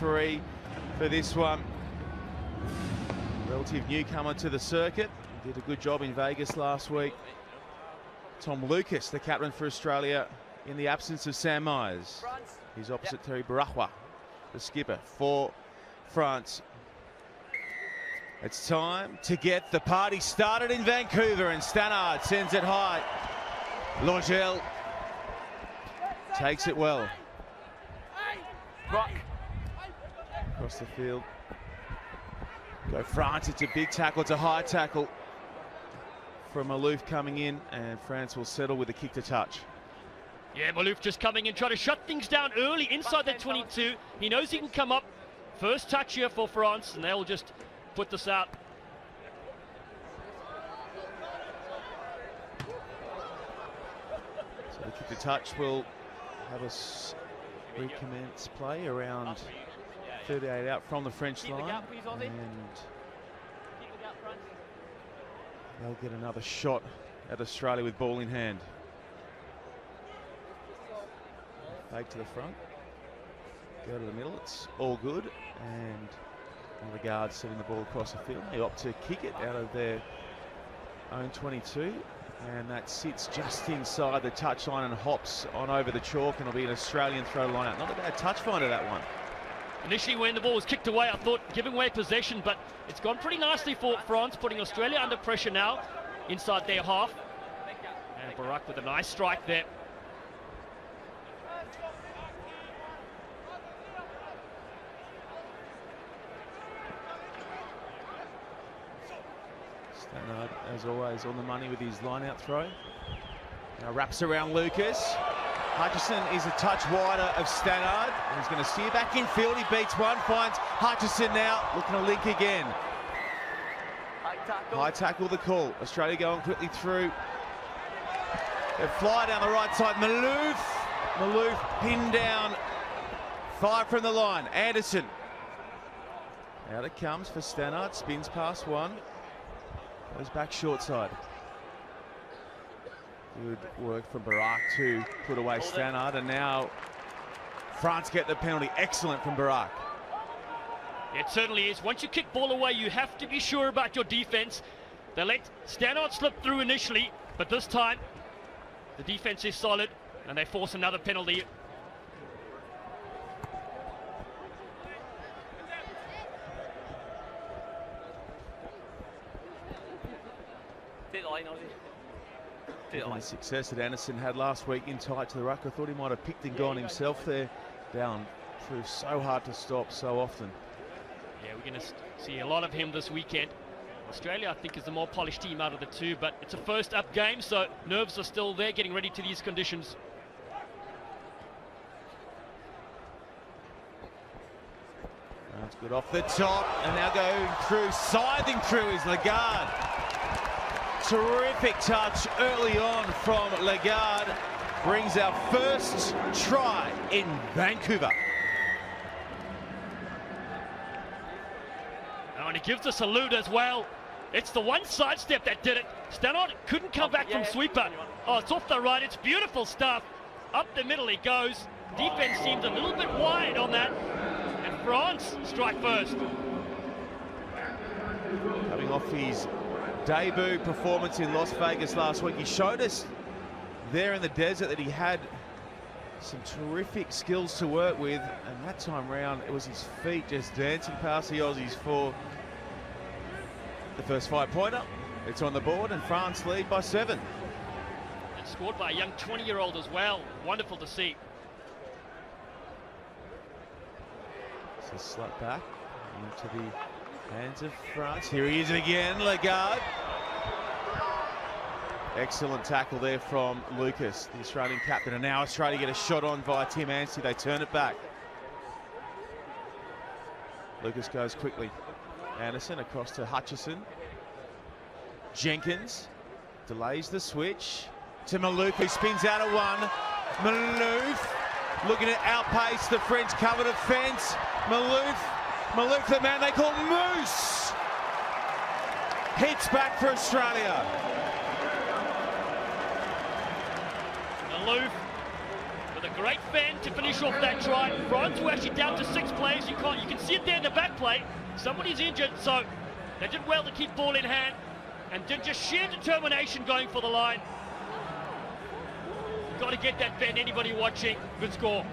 referee for this one. Relative newcomer to the circuit. Did a good job in Vegas last week. Tom Lucas, the captain for Australia, in the absence of Sam Myers. He's opposite Terry Barahwa, the skipper for France. It's time to get the party started in Vancouver, and Stannard sends it high. Longel takes it well. Across the field. Go France, it's a big tackle, it's a high tackle from Malouf coming in, and France will settle with a kick to touch. Yeah, Malouf just coming in, trying to shut things down early inside the 22. He knows he can come up. First touch here for France, and they'll just put this out. So the kick to touch will have us recommence play around 38 out from the French line, and they'll get another shot at Australia with ball in hand. Fake to the front, go to the middle, it's all good, and one of the guards setting the ball across the field. They opt to kick it out of their own 22, and that sits just inside the touchline and hops on over the chalk, and it'll be an Australian throw line out. Not a bad touch finder, that one. Initially when the ball was kicked away, I thought giving away possession, but it's gone pretty nicely for France, putting Australia under pressure now inside their half. And Barak with a nice strike there. Stannard, as always, on the money with his line-out throw. Now wraps around Lucas. Hutchison is a touch wider of Stannard. He's going to steer back in field. He beats one, finds Hutchison now, looking to link again. High tackle the call. Australia going quickly through. They fly down the right side. Malouf pinned down. 5 from the line. Anderson. Out it comes for Stannard. Spins past one. Goes back short side. Good work from Barak to put away Stannard, and now France get the penalty. Excellent from Barak. It certainly is. Once you kick ball away, you have to be sure about your defense. They let Stannard slip through initially, but this time the defense is solid, and they force another penalty. Given the success that Anderson had last week in tight to the ruck, I thought he might have picked and gone himself there. Down through so hard to stop so often. Yeah, we're going to see a lot of him this weekend. Australia, I think, is the more polished team out of the two, but it's a first up game, so nerves are still there, getting ready to these conditions. That's good off the top, and now going through, scything through is Lagarde. Terrific touch early on from Lagarde. Brings our first try in Vancouver. Oh, and he gives a salute as well. It's the one sidestep that did it. Stannard couldn't come back from sweeper. Oh, it's off the right. It's beautiful stuff. Up the middle he goes. Defense seems a little bit wide on that. And France strike first. Coming off his debut performance in Las Vegas last week, he showed us there in the desert that he had some terrific skills to work with, and that time round it was his feet just dancing past the Aussies for the first 5-pointer. It's on the board, and France lead by 7. And scored by a young 20-year-old as well. Wonderful to see. So slap back into the hands of France. Here he is again, Lagarde. Excellent tackle there from Lucas, the Australian captain. And now Australia get a shot on via Tim Anstey. They turn it back. Lucas goes quickly. Anderson across to Hutchison. Jenkins delays the switch to Malouf, who spins out of one. Malouf looking to outpace the French cover defence. Malouf, the man they call Moose, hits back for Australia. Malouf, with a great fend to finish off that try. France were actually down to 6 players. You can see it there in the back play. Somebody's injured, so they did well to keep ball in hand and did just sheer determination going for the line. Got to get that bend, anybody watching. Good score.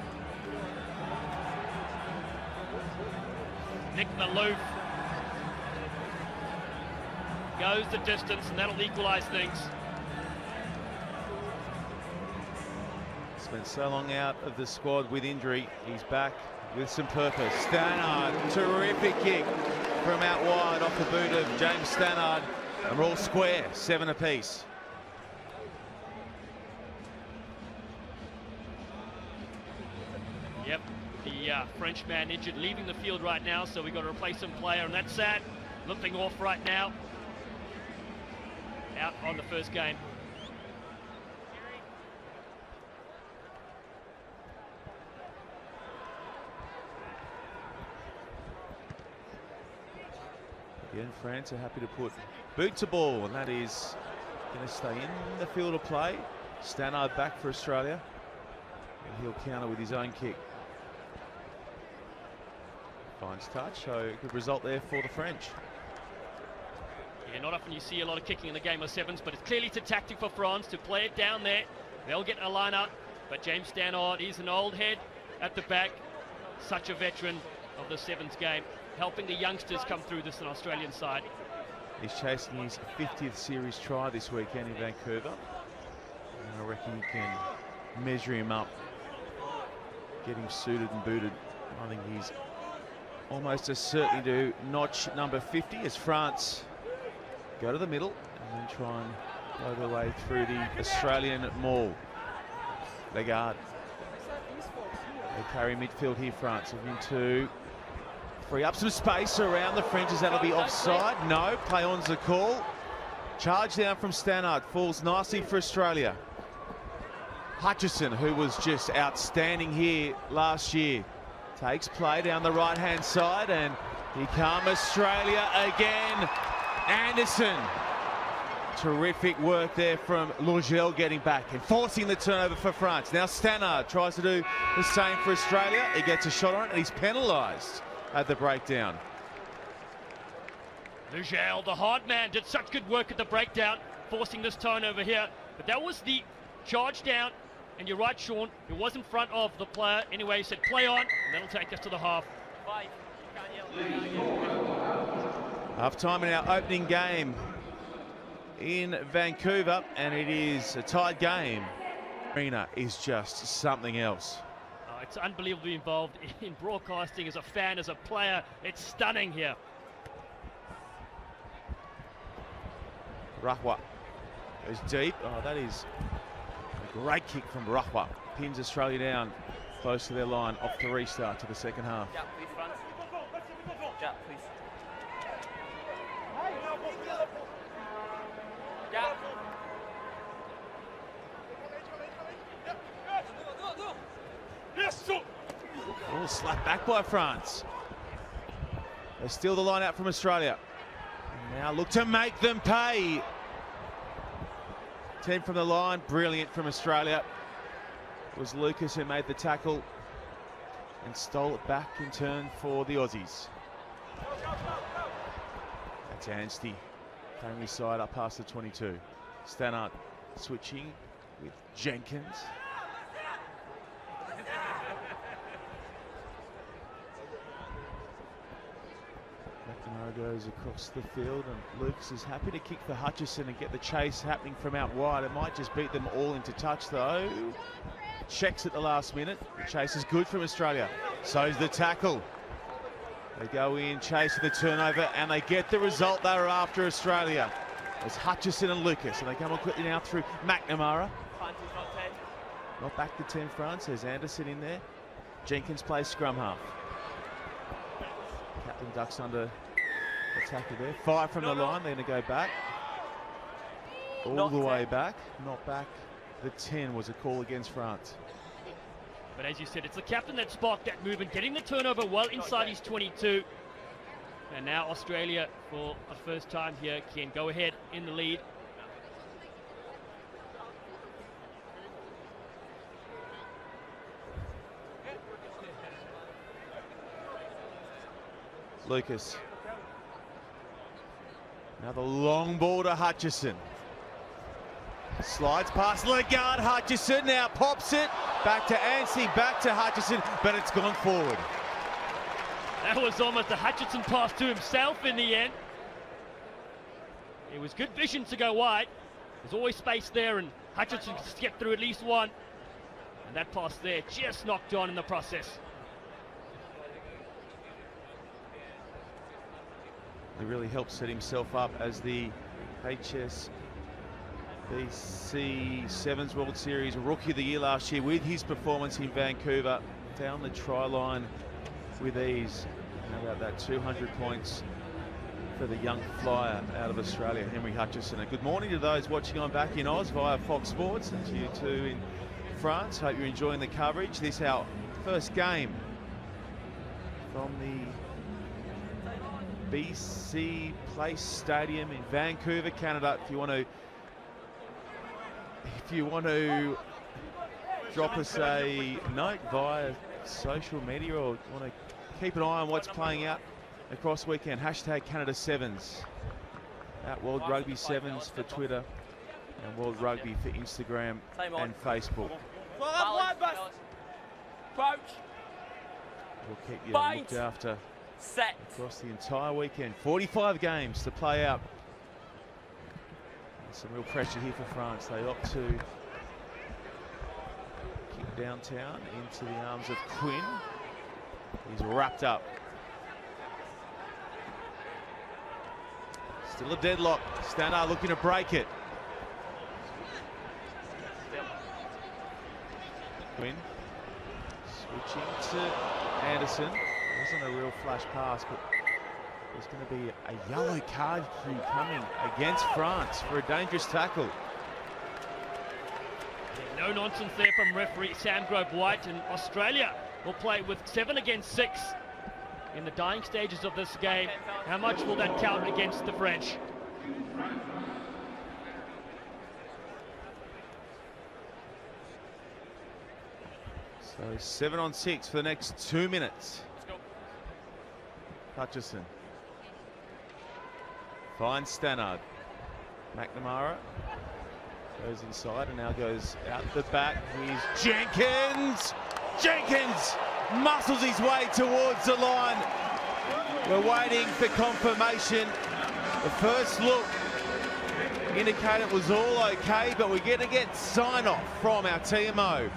Nick Maloof goes the distance, and that'll equalise things. Spent so long out of the squad with injury. He's back with some purpose. Stannard, terrific kick from out wide off the boot of James Stannard. And we're all square, 7 apiece. Yep, the Frenchman injured, leaving the field right now, so we've got to replace some player, and that's sad. Limping off right now. Out on the first game. Again, France are happy to put boot to ball, and that is going to stay in the field of play. Stannard back for Australia, and he'll counter with his own kick. Finds touch, so good result there for the French. Yeah, not often you see a lot of kicking in the game of sevens, but it's clearly a tactic for France to play it down there. They'll get a line up, but James Stannard is an old head at the back, such a veteran of the sevens game, helping the youngsters come through this on Australian side. He's chasing his 50th series try this weekend in Vancouver. And I reckon you can measure him up, get him suited and booted. I think he's almost as certain to notch number 50 as France go to the middle and then try and go their way through the Australian maul. Lagarde. They carry midfield here, France, looking to free up some space around the fringes. That'll be offside. No, play on's the call. Charge down from Stannard, falls nicely for Australia. Hutchison, who was just outstanding here last year, takes play down the right-hand side, and here come Australia again. Anderson. Terrific work there from Logel getting back and forcing the turnover for France. Now Stannard tries to do the same for Australia. He gets a shot on it, and he's penalised at the breakdown. Lugel, the hard man, did such good work at the breakdown, forcing this turnover here. But that was the charge down, and you're right, Sean, it was in front of the player. Anyway, he said play on, and that'll take us to the half. Half time in our opening game in Vancouver, and it is a tied game. Arena is just something else. It's unbelievably involved in broadcasting as a fan, as a player. It's stunning here. Rahwa goes deep. Oh, that is a great kick from Rahwa. Pins Australia down close to their line off the restart to the second half. Jack, please, France. Jack, please. Jack. Oh, slapped back by France. They steal the line out from Australia. And now look to make them pay. 10 from the line, brilliant from Australia. It was Lucas who made the tackle and stole it back in turn for the Aussies. That's Anstey carrying his side up past the 22. Stannard switching with Jenkins. McNamara goes across the field, and Lucas is happy to kick for Hutchison and get the chase happening from out wide. It might just beat them all into touch though. Checks at the last minute. The chase is good from Australia. So's the tackle. They go in, chase for the turnover, and they get the result they were after. Australia. It's Hutchison and Lucas, and they come on quickly now through McNamara. Not back to 10 France. There's Anderson in there. Jenkins plays scrum half. Captain ducks under the tackle there. 5 from the line. They're going to go back. All the way back. Not back. The 10 was a call against France. But as you said, it's the captain that sparked that movement, getting the turnover well inside his 22. And now Australia, for the first time here, can go ahead in the lead. Lucas. Another long ball to Hutchison. Slides past Lagarde. Hutchison now pops it. Back to Anstey, back to Hutchison, but it's gone forward. That was almost a Hutchison pass to himself in the end. It was good vision to go wide. There's always space there, and Hutchison can get through at least one. And that pass there just knocked on in the process. He really helped set himself up as the HSBC Sevens World Series Rookie of the Year last year with his performance in Vancouver. Down the try line with ease. How about that, 200 points for the young flyer out of Australia, Henry Hutchison. And good morning to those watching on back in Oz via Fox Sports, and to you too in France. Hope you're enjoying the coverage. This our first game from the BC Place Stadium in Vancouver, Canada. If you want to drop us a note via social media, or want to keep an eye on what's playing out across the weekend, hashtag Canada Sevens, at World Rugby Sevens for Twitter, and World Rugby for Instagram and Facebook. We'll keep you looked after across the entire weekend. 45 games to play out. There's some real pressure here for France. They opt to kick downtown into the arms of Quinn. He's wrapped up. Still a deadlock. Stannard looking to break it. Quinn switching to Anderson. Wasn't a real flash pass, but there's going to be a yellow card cue coming against France for a dangerous tackle. No nonsense there from referee Sam Grove-White, and Australia will play with 7 against 6 in the dying stages of this game. How much will that count against the French? So 7 on 6 for the next 2 minutes. Hutchison finds Stannard. McNamara goes inside and now goes out the back. Here's Jenkins. Jenkins muscles his way towards the line. We're waiting for confirmation. The first look indicated it was all okay, but we're going to get sign-off from our TMO.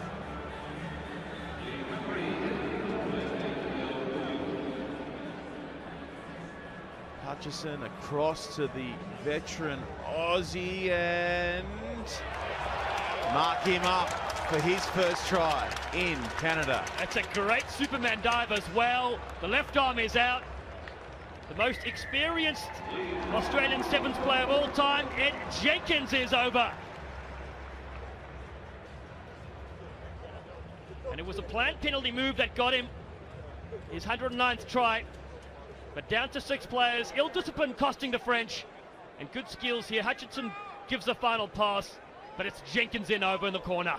Hutchison across to the veteran Aussie and mark him up for his first try in Canada. That's a great Superman dive as well. The left arm is out. The most experienced Australian Sevens player of all time, Ed Jenkins, is over. And it was a planned penalty move that got him his 109th try. But down to 6 players, ill discipline costing the French, and good skills here. Hutchison gives the final pass, but it's Jenkins in over in the corner.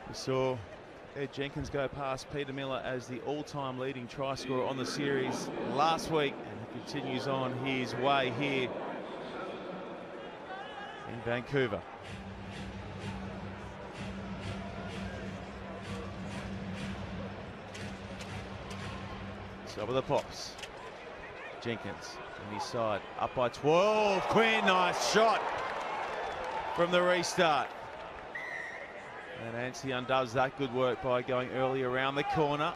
We saw Ed Jenkins go past Peter Miller as the all-time leading try scorer on the series last week, and he continues on his way here in Vancouver. Over the pops. Jenkins on his side, up by 12. Quinn, nice shot from the restart. And Anstey undoes that good work by going early around the corner.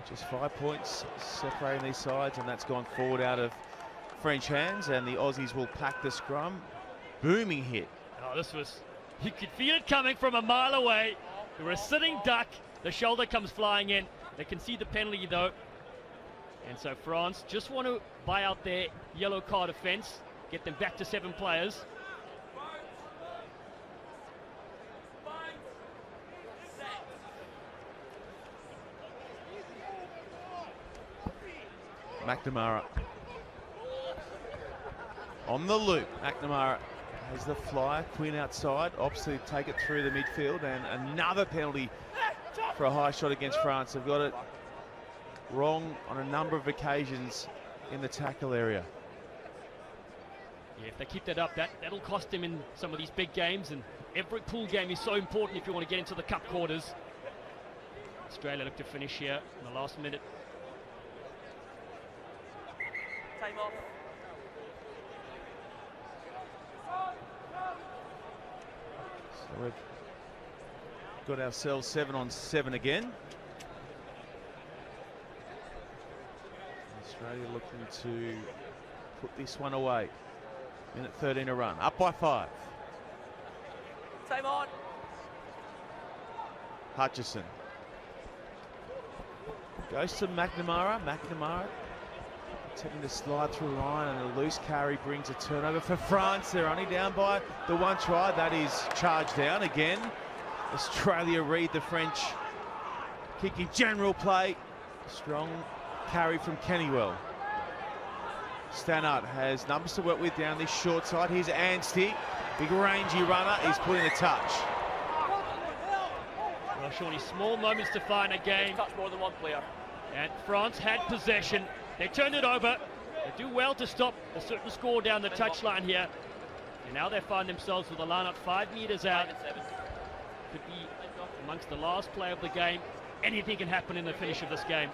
Just 5 points separating these sides, and that's gone forward out of French hands, and the Aussies will pack the scrum. Booming hit. Oh, this was, you could feel it coming from a mile away. They were a sitting duck. The shoulder comes flying in. They can see the penalty though. And so France just want to buy out their yellow card offence, get them back to 7 players. McNamara on the loop. McNamara has the flyer. Quinn outside, opts to take it through the midfield, and another penalty for a high shot against France. They've got it wrong on a number of occasions in the tackle area. Yeah, if they keep that up, that'll cost them in some of these big games, and every pool game is so important if you want to get into the cup quarters. Australia look to finish here in the last minute. Time off. So we've got ourselves 7 on 7 again. Australia looking to put this one away. Minute 13 a run, up by 5. Time on. Hutchison goes to McNamara. McNamara attempting to slide through the line, and a loose carry brings a turnover for France. They're only down by the 1 try. That is charged down again. Australia read the French kicking general play. Strong carry from Kennywell. Stannard has numbers to work with down this short side. Here's Anstey, big rangy runner. He's putting a touch. Well, Shawnee, small moments to find a game. Touch more than one player. And France had possession. They turned it over. They do well to stop a certain score down the touchline here. And now they find themselves with a lineup 5 meters out. Could be amongst the last play of the game. Anything can happen in the finish of this game.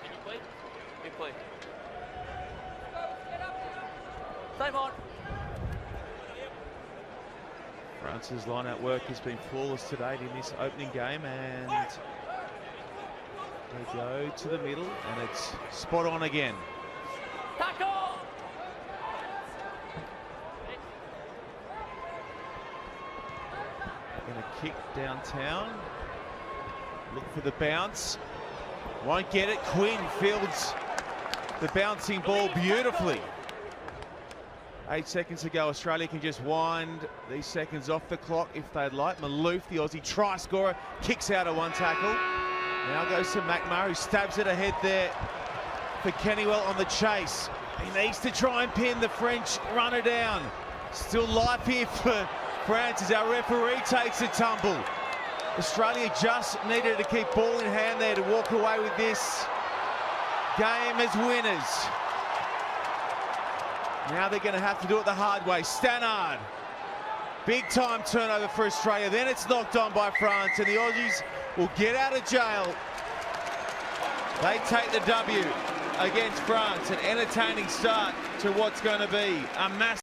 Can you play? Good play. Time on. France's line-out work has been flawless to date in this opening game, and they go to the middle, and it's spot on again. Tackle! Going to kick downtown. Look for the bounce. Won't get it. Quinn fields the bouncing ball beautifully. 8 seconds to go. Australia can just wind these seconds off the clock if they'd like. Malouf, the Aussie try scorer, kicks out of 1 tackle. Now goes to McMurray, who stabs it ahead there for Kennywell on the chase. He needs to try and pin the French runner down. Still life here for France as our referee takes a tumble. Australia just needed to keep ball in hand there to walk away with this game as winners. Now they're going to have to do it the hard way. Stannard, big time turnover for Australia. Then it's knocked on by France, and the Aussies will get out of jail. They take the W against France. An entertaining start to what's going to be a massive